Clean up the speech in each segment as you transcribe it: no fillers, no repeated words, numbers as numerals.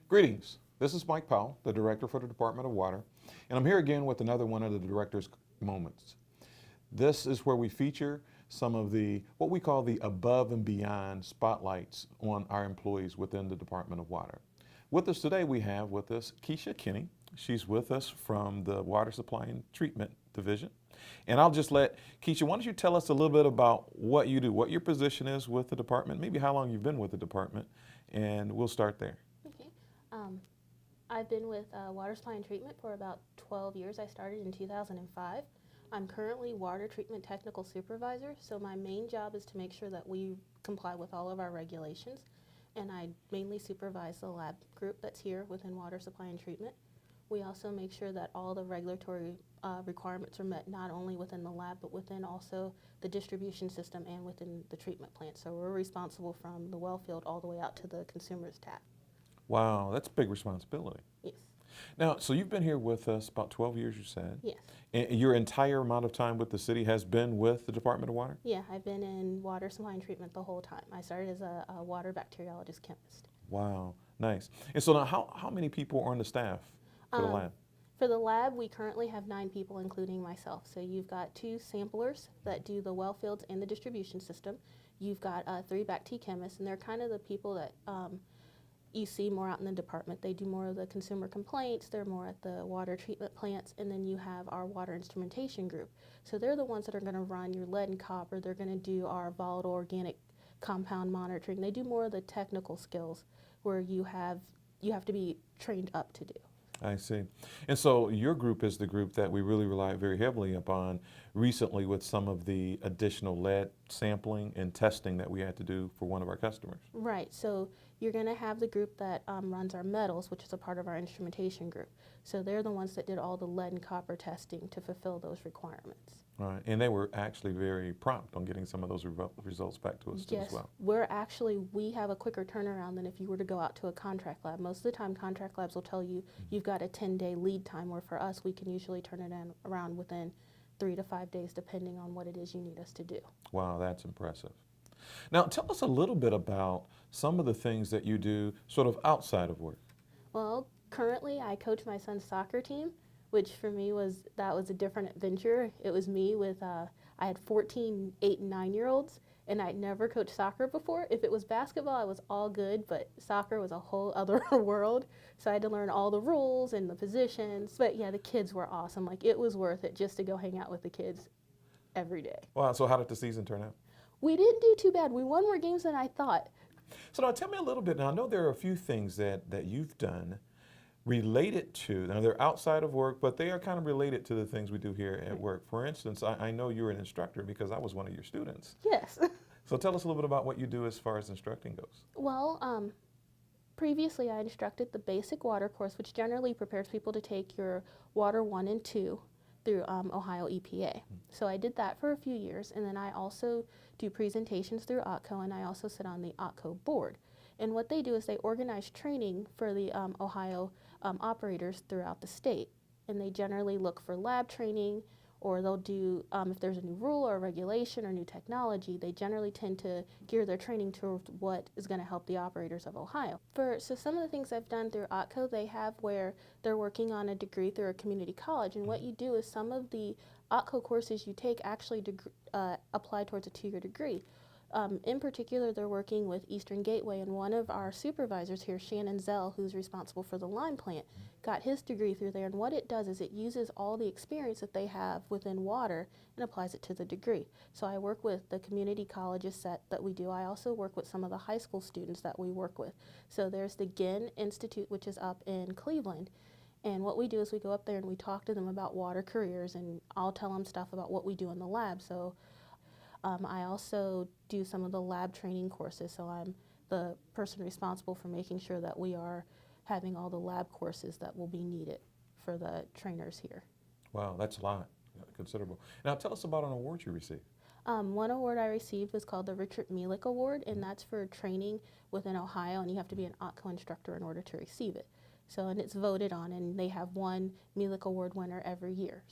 Greetings. This is Mike Powell, the Director for the Department of Water, and I'm here again with another one of the Director's Moments. This is where we feature some of what we call the above and beyond spotlights on our employees within the Department of Water. With us today, we have with us Keshia Kinney. She's with us from the Water Supply and Treatment Division. And I'll just let Keshia, why don't you tell us a little bit about what you do, what your position is with the department, maybe how long you've been with the department, and we'll start there. Okay. I've been with Water Supply and Treatment for about 12 years. I started in 2005. I'm currently Water Treatment Technical Supervisor, so my main job is to make sure that we comply with all of our regulations, and I mainly supervise the lab group that's here within Water Supply and Treatment. We also make sure that all the regulatory requirements are met, not only within the lab, but within also the distribution system and within the treatment plant. So we're responsible from the well field all the way out to the consumer's tap. Wow, that's a big responsibility. Yes. Now, so you've been here with us about 12 years, you said? Yes. And your entire amount of time with the city has been with the Department of Water? Yeah, I've been in water supply and treatment the whole time. I started as a water bacteriologist chemist. Wow, nice. And so now how many people are on the staff for the lab? For the lab, we currently have 9 people, including myself. So you've got 2 samplers that do the well fields and the distribution system. You've got 3 Bac-T chemists, and they're kind of the people that you see more out in the department. They do more of the consumer complaints, they're more at the water treatment plants, and then you have our water instrumentation group. So they're the ones that are going to run your lead and copper, they're going to do our volatile organic compound monitoring. They do more of the technical skills where you have to be trained up to do. I see. And so your group is the group that we really rely very heavily upon recently with some of the additional lead sampling and testing that we had to do for one of our customers. Right, so you're going to have the group that runs our metals, which is a part of our instrumentation group. So they're the ones that did all the lead and copper testing to fulfill those requirements. Right, and they were actually very prompt on getting some of those results back to us too as well. We have a quicker turnaround than if you were to go out to a contract lab. Most of the time contract labs will tell you you've got a 10-day lead time, where for us we can usually turn it around within 3 to 5 days depending on what it is you need us to do. Wow, that's impressive. Now tell us a little bit about some of the things that you do sort of outside of work. Well, currently I coach my son's soccer team, which for me was a different adventure. It was me with, I had 14 8 and 9-year-olds, and I'd never coached soccer before. If it was basketball, I was all good, but soccer was a whole other world. So I had to learn all the rules and the positions. But yeah, the kids were awesome. Like, it was worth it just to go hang out with the kids every day. Wow, so how did the season turn out? We didn't do too bad. We won more games than I thought. So now tell me a little bit. Now I know there are a few things that you've done related to, now they're outside of work, but they are kind of related to the things we do here at work. For instance, I know you're an instructor because I was one of your students. Yes. So tell us a little bit about what you do as far as instructing goes. Well, previously I instructed the basic water course, which generally prepares people to take your water 1 and 2 through Ohio EPA. So I did that for a few years, and then I also do presentations through OTCO, and I also sit on the OTCO board. And what they do is they organize training for the Ohio operators throughout the state. And they generally look for lab training, or they'll do, if there's a new rule or a regulation or new technology, they generally tend to gear their training to what is going to help the operators of Ohio. So some of the things I've done through OTCO, they have where they're working on a degree through a community college. And what you do is some of the OTCO courses you take actually apply towards a 2-year degree. In particular, they're working with Eastern Gateway, and one of our supervisors here, Shannon Zell, who's responsible for the lime plant, got his degree through there. And what it does is it uses all the experience that they have within water and applies it to the degree. So I work with the community colleges set that we do. I also work with some of the high school students that we work with. So there's the Ginn Institute, which is up in Cleveland. And what we do is we go up there and we talk to them about water careers, and I'll tell them stuff about what we do in the lab. So I also do some of the lab training courses, so I'm the person responsible for making sure that we are having all the lab courses that will be needed for the trainers here. Wow, that's a lot, considerable. Now tell us about an award you received. One award I received was called the Richard Mielek Award, and that's for training within Ohio, and you have to be an OTCO instructor in order to receive it. So, and it's voted on, and they have one Mielek Award winner every year.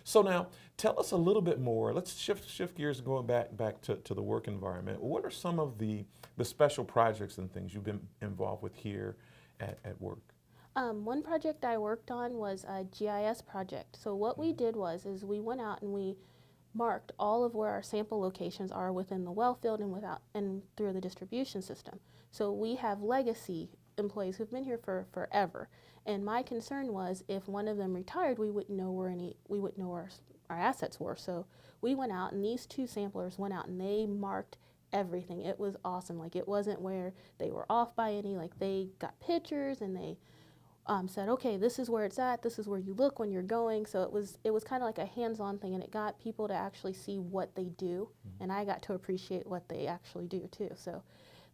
So now, tell us a little bit more. Let's shift gears and going back to the work environment. What are some of the special projects and things you've been involved with here at work? One project I worked on was a GIS project. So what we did is we went out and we marked all of where our sample locations are within the well field and through the distribution system. So we have legacy employees who've been here for forever. And my concern was if one of them retired, we wouldn't know where our assets were. So we went out and these two samplers went out and they marked everything. It was awesome. Like it wasn't where they were off by any, like they got pictures and they said, okay, this is where it's at, this is where you look when you're going. So it was kind of like a hands-on thing, and it got people to actually see what they do, and I got to appreciate what they actually do too. So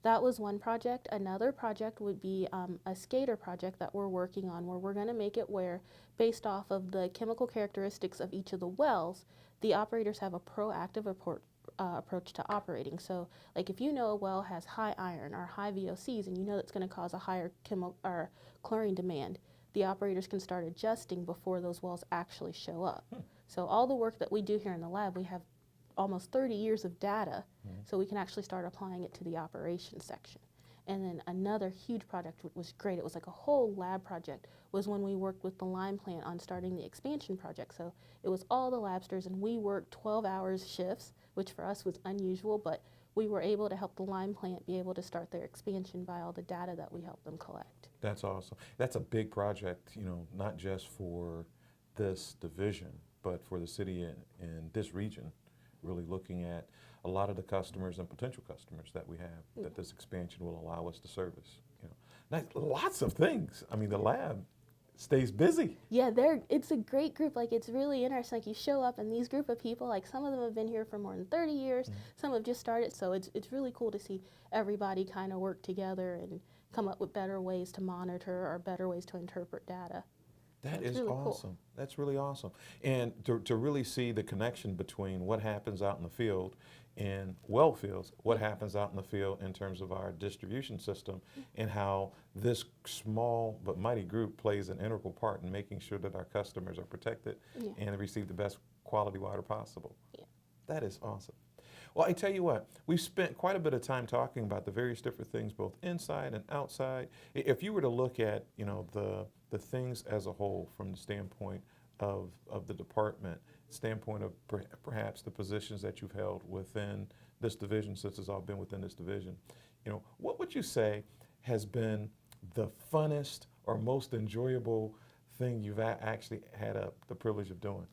that was one project. Another project would be a skater project that we're working on, where we're going to make it where, based off of the chemical characteristics of each of the wells, the operators have a proactive approach to operating. So like if you know a well has high iron or high VOCs and you know that's going to cause a higher chlorine demand, the operators can start adjusting before those wells actually show up. So all the work that we do here in the lab, we have almost 30 years of data, so we can actually start applying it to the operations section. And then another huge project, which was great, it was like a whole lab project, was when we worked with the lime plant on starting the expansion project. So it was all the labsters, and we worked 12 hours shifts, which for us was unusual, but we were able to help the lime plant be able to start their expansion by all the data that we helped them collect. That's awesome. That's a big project, you know, not just for this division, but for the city and this region, really looking at a lot of the customers and potential customers that we have that this expansion will allow us to service. You know, lots of things. I mean, the lab stays busy. Yeah, it's a great group. Like, it's really interesting. Like, you show up and these group of people, like some of them have been here for more than 30 years, some have just started. So it's really cool to see everybody kind of work together and come up with better ways to monitor or better ways to interpret data. That That's is really awesome. cool. That's really awesome. And to really see the connection between what happens out in the field and well fields, what happens out in the field in terms of our distribution system, and how this small but mighty group plays an integral part in making sure that our customers are protected and receive the best quality water possible. Yeah. That is awesome. Well, I tell you what, we've spent quite a bit of time talking about the various different things, both inside and outside. If you were to look at, you know, the things as a whole from the standpoint of the department, standpoint of perhaps the positions that you've held within this division, since it's all been within this division, you know, what would you say has been the funnest or most enjoyable thing you've actually had the privilege of doing?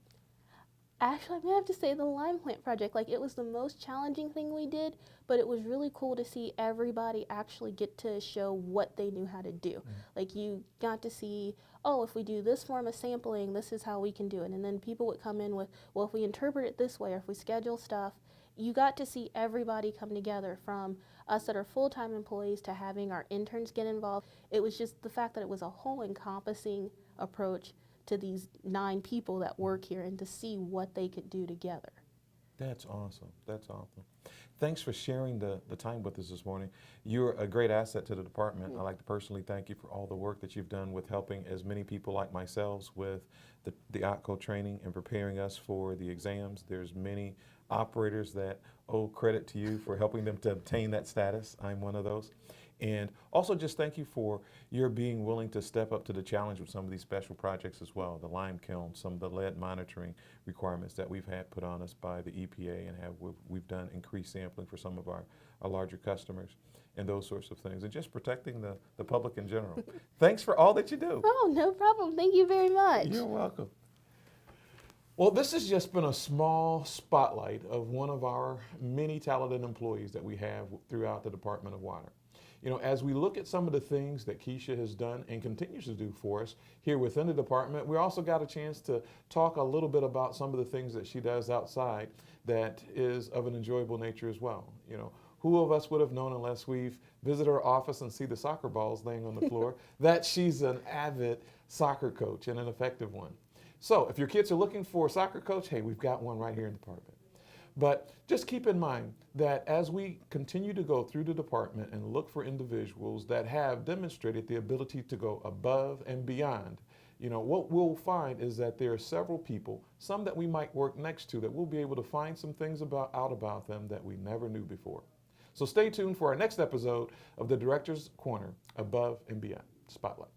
Actually, I'm gonna have to say the lime plant project. Like, it was the most challenging thing we did, but it was really cool to see everybody actually get to show what they knew how to do. Like, you got to see, oh, if we do this form of sampling, this is how we can do it. And then people would come in with, well, if we interpret it this way, or if we schedule stuff, you got to see everybody come together, from us that are full-time employees to having our interns get involved. It was just the fact that it was a whole encompassing approach to these 9 people that work here, and to see what they could do together. That's awesome. That's awesome. Thanks for sharing the time with us this morning. You're a great asset to the department. I'd like to personally thank you for all the work that you've done with helping as many people like myself with the OTCO training and preparing us for the exams. There's many operators that owe credit to you for helping them to obtain that status. I'm one of those. And also just thank you for your being willing to step up to the challenge with some of these special projects as well. The lime kiln, some of the lead monitoring requirements that we've had put on us by the EPA, and we've done increased sampling for some of our larger customers, and those sorts of things, and just protecting the public in general. Thanks for all that you do. Oh, no problem. Thank you very much. You're welcome. Well, this has just been a small spotlight of one of our many talented employees that we have throughout the Department of Water. You know, as we look at some of the things that Keshia has done and continues to do for us here within the department, we also got a chance to talk a little bit about some of the things that she does outside that is of an enjoyable nature as well. You know, who of us would have known, unless we've visited her office and see the soccer balls laying on the floor, that she's an avid soccer coach, and an effective one. So if your kids are looking for a soccer coach, hey, we've got one right here in the department. But just keep in mind that as we continue to go through the department and look for individuals that have demonstrated the ability to go above and beyond, you know, what we'll find is that there are several people, some that we might work next to, that we'll be able to find some things out about them that we never knew before. So stay tuned for our next episode of the Director's Corner, Above and Beyond. Spotlight.